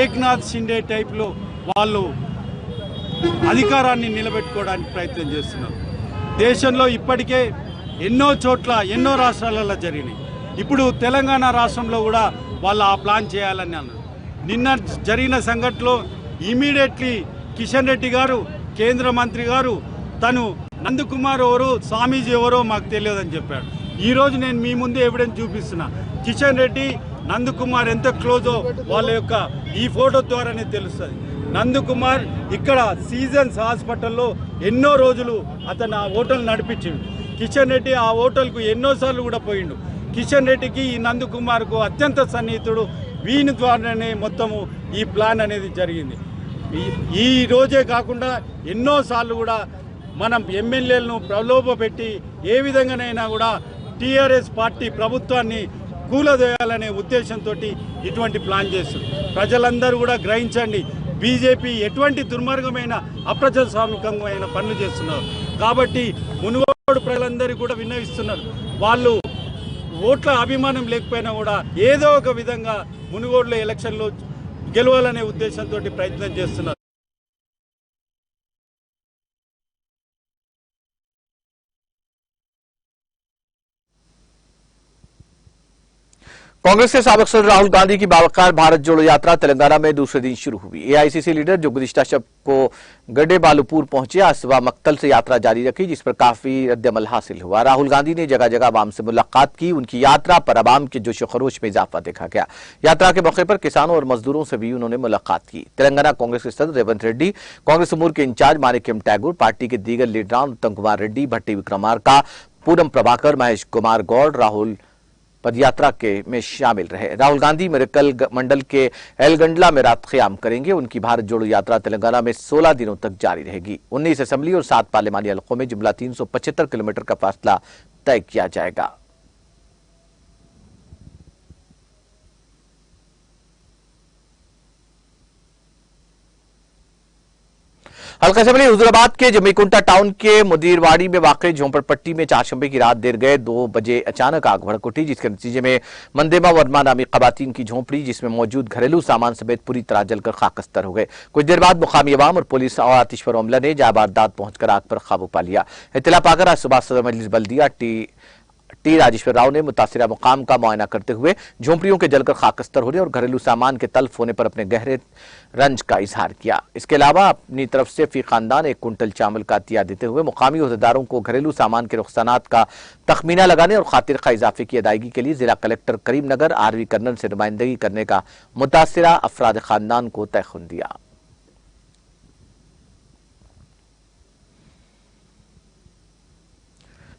ఏక్నాథ్ షిండే టైప్లో వాళ్ళు అధికారాన్ని నిలబెట్టుకోవడానికి ప్రయత్నం చేస్తున్నారు. దేశంలో ఇప్పటికే ఎన్నో చోట్ల ఎన్నో రాష్ట్రాలలో జరిగినాయి. ఇప్పుడు తెలంగాణ రాష్ట్రంలో కూడా వాళ్ళు ఆ ప్లాన్ చేయాలని అన్నారు. నిన్న జరిగిన సంఘటనలో ఇమీడియట్లీ కిషన్ రెడ్డి గారు, కేంద్ర మంత్రి గారు, తను నందకుమార్ ఎవరో, స్వామీజీ ఎవరో మాకు తెలియదని చెప్పాడు. ఈరోజు నేను మీ ముందు ఎవిడెన్స్ చూపిస్తున్నా. కిషన్ రెడ్డి, నందకుమార్ ఎంత క్లోజో వాళ్ళ యొక్క ఈ ఫోటో ద్వారానే తెలుస్తుంది. నందకుమార్ ఇక్కడ సీజన్స్ హాస్పిటల్లో ఎన్నో రోజులు అతను ఆ హోటల్ నడిపించిండు. కిషన్ రెడ్డి ఆ హోటల్కు ఎన్నోసార్లు కూడా పోయిండు. కిషన్ రెడ్డికి ఈ నందకుమార్కు అత్యంత సన్నిహితుడు. వీని ద్వారానే మొత్తము ఈ ప్లాన్ అనేది జరిగింది. ఈ రోజే కాకుండా ఎన్నోసార్లు కూడా మనం ఎమ్మెల్యేలను ప్రలోభపెట్టి ఏ విధంగానైనా కూడా టీఆర్ఎస్ పార్టీ ప్రభుత్వాన్ని కూలదోయాలనే ఉద్దేశంతో ఇటువంటి ప్లాన్ చేస్తుంది. ప్రజలందరూ కూడా గ్రహించండి, బీజేపీ ఎటువంటి దుర్మార్గమైన అప్రజాస్వామికమైన పనులు చేస్తున్నారు. కాబట్టి మునుగోడు ప్రజలందరూ కూడా విన్నవిస్తున్నారు, వాళ్ళు ఓట్ల అభిమానం లేకపోయినా కూడా ఏదో ఒక విధంగా మునుగోడులో ఎలక్షన్లో గెలవాలనే ఉద్దేశంతో ప్రయత్నం చేస్తున్నారు. कांग्रेस के साबिक सदर राहुल गांधी की बावकार भारत जोड़ो यात्रा तेलंगाना में दूसरे दिन शुरू हुई। एआईसीसी लीडर जो गुज़िश्ता शब को गड्ढे बालूपुर पहुंचे, आज सुबह मक्तल से यात्रा जारी रखी, जिस पर काफी रद्दमल हासिल हुआ। राहुल गांधी ने जगह जगह आवाम से मुलाकात की। उनकी यात्रा पर आवाम के जोश खरोश में इजाफा देखा गया। यात्रा के मौके पर किसानों और मजदूरों से भी उन्होंने मुलाकात की। तेलंगाना कांग्रेस के सदर रेवंत रेड्डी, कांग्रेस अमूर के इंचार्ज मानिक्यम टैगोर, पार्टी के दीगर लीडरान उत्तम कुमार रेड्डी, भट्टी विक्रमार्का, पूनम प्रभाकर, महेश कुमार गौड़ राहुल पदयात्रा के में शामिल रहे। राहुल गांधी मिरकल मंडल के एलगंडला में रात क़याम करेंगे। उनकी भारत जोड़ो यात्रा तेलंगाना में 16 दिनों तक जारी रहेगी। 19 असेंबली और 7 पार्लिमानी हलकों में जुमला 375 किलोमीटर का फासला तय किया जाएगा। हल्का असेंबली हुजूराबाद के जमीकुंटा टाउन के मुदीरवाड़ी में वाकई झोंपड़पट्टी में चारशंबे की रात देर गए 2 बजे अचानक आग भड़क उठी, जिसके नतीजे में मंदेमा वर्मा नामी खवातीन की झोंपड़ी जिसमें मौजूद घरेलू सामान समेत पूरी तरह जलकर खाकस्तर हो गए। कुछ देर बाद मुकामी अवाम और पुलिस और आतिशफर अमला ने जाबारदाद पहुंचकर आग पर काबू पा लिया। इत्तला पाकर आज सुबह सदर मजलिस बल्दिया टी राजेश्वर राव ने मुतासिरा मुकाम का मुआयना करते हुए झोंपड़ियों के जलकर खाकस्तर होने और घरेलू सामान के तल्फ होने पर अपने गहरे रंज का इजहार किया। इसके अलावा अपनी तरफ से फी खानदान 1 कुंटल चावल का अतिया देते हुए मुकामी अहदेदारों को घरेलू सामान के नुकसानात का तखमीना लगाने और खातिर खा इजाफे की अदायगी के लिए जिला कलेक्टर करीमनगर आरवी कर्नल से नुमाइंदगी करने का मुतासिरा अफराद खानदान को तयखुन दिया।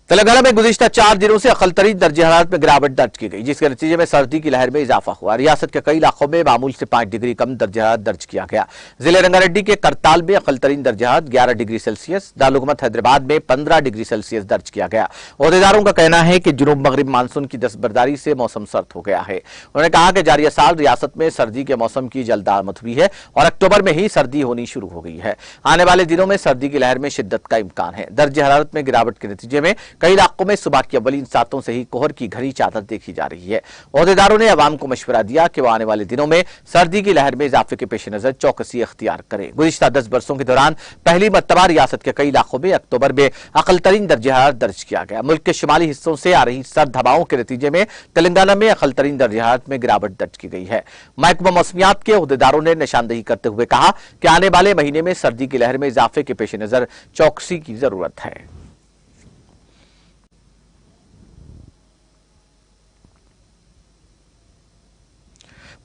तेलंगाना में गुज़िश्ता 4 दिनों से अक़लतरीन दर्जे हरारत में गिरावट दर्ज की गई, जिसके नतीजे में सर्दी की लहर में इजाफा हुआ। रियासत के कई इलाकों में मामूल से 5 डिग्री कम दर्जे हरारत दर्ज किया गया। जिले रंगारेड्डी के करताल में अक़लतरीन दर्जे हरारत 11 डिग्री सेल्सियस, दारुल-हुकूमत हैदराबाद में 15 डिग्री सेल्सियस दर्ज किया गया। ओहदेदारों का कहना है कि जुनूब मगरिब मानसून की दस्तबरदारी से मौसम सर्द हो गया है। उन्होंने कहा कि जारिया साल रियासत में सर्दी के मौसम की जल्द आमद हुई है और अक्टूबर में ही सर्दी होनी शुरू हो गई है। आने वाले दिनों में सर्दी की लहर में शिद्दत का इम्कान है। दर्जे हरारत में गिरावट के नतीजे में कई इलाकों में सुबह की अव्वलीन सातों से ही कोहर की घनी चादर देखी जा रही है। ओहदेदारों ने अवाम को मशवरा दिया कि वह आने वाले दिनों में सर्दी की लहर में इजाफे के पेश नजर चौकसी अख्तियार करें। गुज़िश्ता 10 बरसों के दौरान पहली मर्तबा रियासत के कई इलाकों में अक्टूबर में अक़लतरीन दर्जे हरारत दर्ज किया गया। मुल्क के शुमाली हिस्सों से आ रही सर्द हवाओं के नतीजे में तेलंगाना में अक़लतरीन दर्जे हरारत में गिरावट दर्ज की गई है। महकमा मौसमियात के ओहदेदारों ने निशानदेही करते हुए कहा कि आने वाले महीने में सर्दी की लहर में इजाफे के पेश नजर चौकसी की जरूरत है।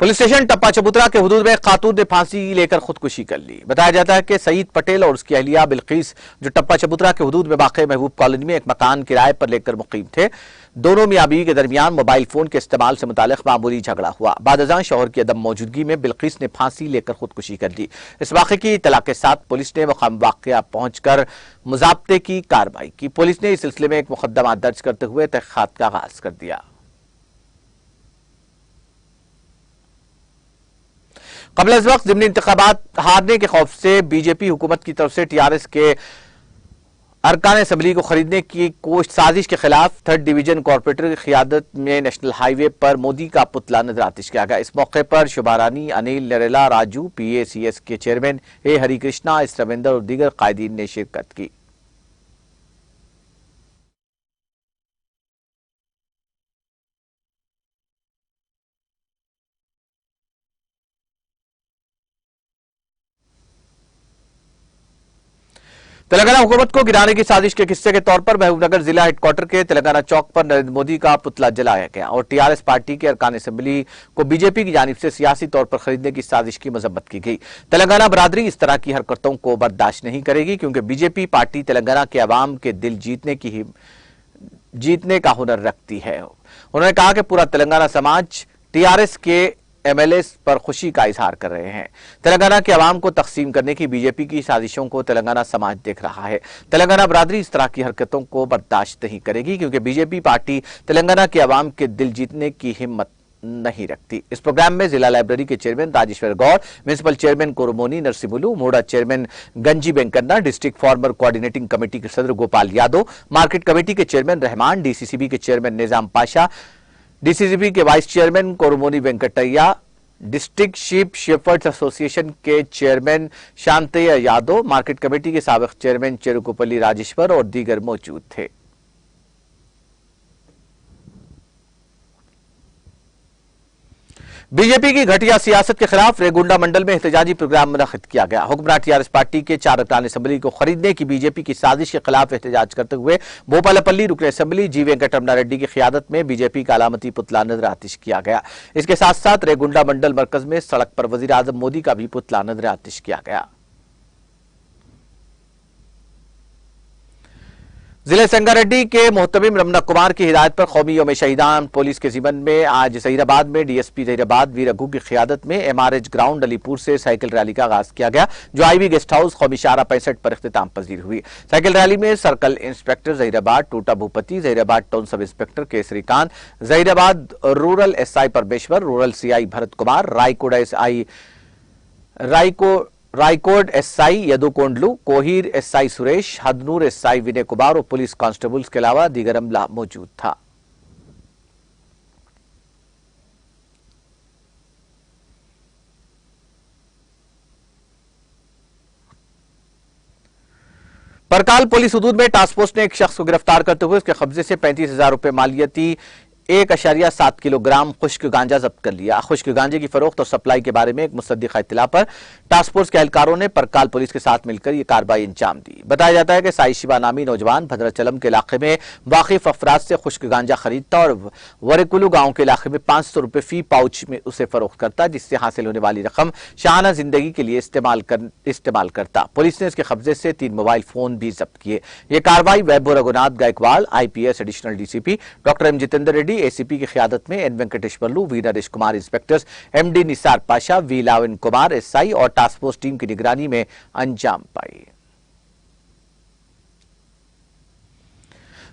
पुलिस स्टेशन टप्पा चबूतरा के हुदूद में एक खातून ने फांसी लेकर खुदकुशी कर ली। बताया जाता है कि सईद पटेल और उसकी अहलिया बिल्किस जो टप्पा चबूतरा के हुदूद में वाक़ महबूब कॉलोनी में एक मकान किराए पर लेकर मुकीम थे, दोनों मियां बीवी के दरमियान मोबाइल फोन के इस्तेमाल से मुतालिक मामूली झगड़ा हुआ। बादशाह शौहर की अदम मौजूदगी में बिल्किस ने फांसी लेकर खुदकुशी कर ली। इस वाक़े की इत्तला के साथ पुलिस ने मकाम वाक़या पहुंचकर मुज़ाब्ते की कार्रवाई की। पुलिस ने इस सिलसिले में एक मुकदमा दर्ज करते हुए तहक़ीक़ात का आगाज कर दिया। कबल इस वक्त ज़िमनी इंतखाबात हारने के खौफ से बीजेपी हुकूमत की तरफ से टीआरएस के अरकान असम्बली को खरीदने की साजिश के खिलाफ 3rd डिवीजन कॉरपोरेटर की क़ियादत में नेशनल हाईवे पर मोदी का पुतला नजर आतिश किया गया। इस मौके पर शोभा रानी, अनिल नरेला, राजू, PACS के chairman A Harikrishna, S Ravinder और दीगर कायदीन ने शिरकत की। तेलंगाना हुकूमत को गिराने की साजिश के हिस्से के तौर पर महबूबनगर जिला हेडक्वार्टर के तेलंगाना चौक पर नरेंद्र मोदी का पुतला जलाया गया और टीआरएस पार्टी के अरकान असेंबली को बीजेपी की जानिब से सियासी तौर पर खरीदने की साजिश की मजम्मत की गई। तेलंगाना बरादरी इस तरह की हरकतों को बर्दाश्त नहीं करेगी, क्योंकि बीजेपी पार्टी तेलंगाना के अवाम के दिल जीतने का हुनर रखती है। उन्होंने कहा कि पूरा तेलंगाना समाज टीआरएस के MLA पर खुशी का इजहार कर रहे हैं। तेलंगाना के अवाम को तकसीम करने की बीजेपी की साजिशों को तेलंगाना समाज देख रहा है। तेलंगाना बरादरी इस तरह की हरकतों को बर्दाश्त नहीं करेगी, क्योंकि बीजेपी पार्टी तेलंगाना के अवाम के दिल जीतने की हिम्मत नहीं रखती। इस प्रोग्राम में जिला लाइब्रेरी के chairman Rajeshwar Goud, municipal chairman Kormoni Narsimulu, मोड़ा chairman Ganji Venkanna, district farmer coordinating committee के सदर गोपाल यादव, मार्केट कमेटी के चेयरमैन रहमान, DCCB के चेयरमैन निजाम पाशा, DCCB के vice chairman Kormoni Venkataiah, district sheep shepherds association के chairman Shantaiah Yadav, market committee के साबिक चेयरमैन चेरुकुपल्ली राजेश्वर और दीगर मौजूद थे। बीजेपी की घटिया सियासत के खिलाफ रेगुंडा मंडल में एहतजाजी प्रोग्राम मुनक्किद किया गया। हुक्मरान टीआरएस पार्टी के 4 अरकान असेंबली को खरीदने की बीजेपी की साजिश के खिलाफ एहतजाज करते हुए भोपालपल्ली रुकन असेंबली जी वेंकटरमणा रेड्डी की क़ियादत में बीजेपी का अलामती पुतला नजर आतिश किया गया। इसके साथ साथ रेगुंडा मंडल मरकज में सड़क पर वजीर आजम मोदी का भी पुतला नजर आतिश किया गया। जिले संगारेड्डी के मोहतमिम रमना कुमार की हिदायत पर कौमी यौम शहीदान पुलिस के ज़िमन में आज जहीराबाद में डीएसपी जहीराबाद वीर रघु की क़ियादत में एमआरएच ग्राउंड अलीपुर से साइकिल रैली का आगाज किया गया, जो आईवी गेस्ट हाउस कौमी शाहरा 65 पर इख्तिताम पजीर हुई। साइकिल रैली में circle inspector Zaheerabad Tota Bhupathi, Zaheerabad town sub inspector Kesari Khan, Zaheerabad rural SI Parameshwar, rural CI Bharat Kumar, Raikot SI Yadukondalu, Kohir SI Suresh, Hadnoor SI Vinay Kumar और पुलिस कांस्टेबल्स के अलावा दीगर अमला मौजूद था। परकाल पुलिस हदूद में टास्क फोर्स ने एक शख्स को गिरफ्तार करते हुए उसके कब्जे से 35,000 रुपए मालियती 1.7 किलोग्राम खुश्क गांजा जब्त कर लिया। खुश्क गांजे की फरोख्त और सप्लाई के बारे में एक मुसद्दिक़ा इत्तला पर टास्क फोर्स के एहलकारों ने परकाल पुलिस के साथ मिलकर यह कार्रवाई अंजाम दी। बताया जाता है कि साई शिवा नामी नौजवान भद्राचलम के इलाके में वाकिफ अफराद से खुश्क गांजा खरीदता और वरेकुलू गांव के इलाके में 500 रुपए फी पाउच में उसे फरोख्त करता, जिससे हासिल होने वाली रकम शाहाना जिंदगी के लिए इस्तेमाल करता। पुलिस ने इसके कब्जे से 3 मोबाइल फोन भी जब्त किए। यह कार्रवाई Vaibhav Raghunath Gaikwad, IPS additional DCP doctor M Jitendra Reddy, ACP की क़ियादत में N Venkateswarlu, V Naresh Kumar inspectors, MD Nisar Pasha, V Lavan Kumar SI और टास्क फोर्स टीम की निगरानी में अंजाम पाई।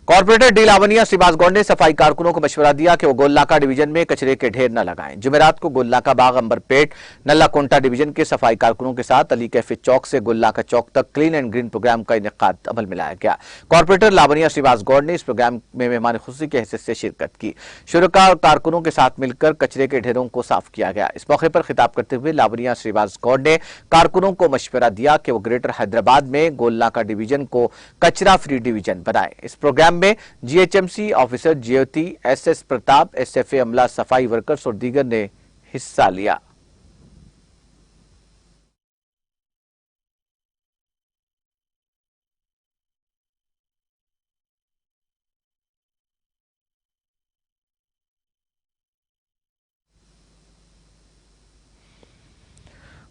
कॉर्पोरेटर डी लावनिया श्रीवास गौड़ ने सफाई कारकुनों को मशवरा दिया कि वो गोलनाका डिवीजन में कचरे के ढेर न लगाएं। जुमेरात को गोलनाका बाग, अंबरपेट, नल्ला कोंटा डिवीजन के सफाई कारकुनों के साथ अली कैफे चौक से गोलनाका चौक तक क्लीन एंड ग्रीन प्रोग्राम का इनेकाद अमल में लाया गया। कॉर्पोरेटर लावनिया श्रीवास गौड़ ने इस प्रोग्राम में मेहमान खुशी के हैसियत से शिरकत की। शुरका और कारकुनों के साथ मिलकर कचरे के ढेरों को साफ किया गया। इस मौके पर खिताब करते हुए लावनिया श्रीवास गौड़ ने कारकुनों को मशवरा दिया कि वो ग्रेटर हैदराबाद में गोलनाका डिवीजन को कचरा फ्री डिवीजन बनाए। इस प्रोग्राम में जीएचएमसी ऑफिसर ज्योति, एसएस प्रताप, एसएफए अमला, सफाई वर्कर्स और दीगर ने हिस्सा लिया।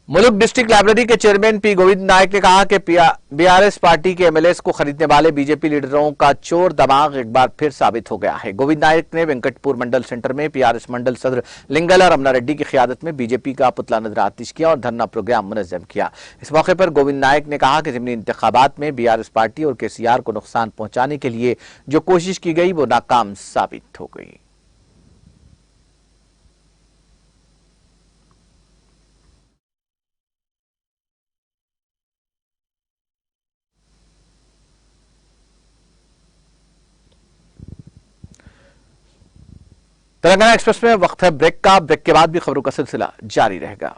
मुल्क डिस्ट्रिक्ट लाइब्रेरी के चेयरमैन पी गोविंद नायक ने कहा कि बीआरएस पार्टी के एमएलएस को खरीदने वाले बीजेपी लीडरों का चोर दिमाग एक बार फिर साबित हो गया है। गोविंद नायक ने वेंकटपुर मंडल सेंटर में पीआरएस मंडल सदर लिंगला रमना रेड्डी की क़ियादत में बीजेपी का पुतला नजर आतिश किया और धरना प्रोग्राम मुनज़्ज़म किया। इस मौके पर गोविंद नायक ने कहा कि ज़िमनी इंतखाबात में बीआरएस पार्टी और केसीआर को नुकसान पहुंचाने के लिए जो कोशिश की गई वो नाकाम साबित हो गई। तेलंगाना एक्सप्रेस में वक्त है ब्रेक का। ब्रेक के बाद भी खबरों का सिलसिला जारी रहेगा।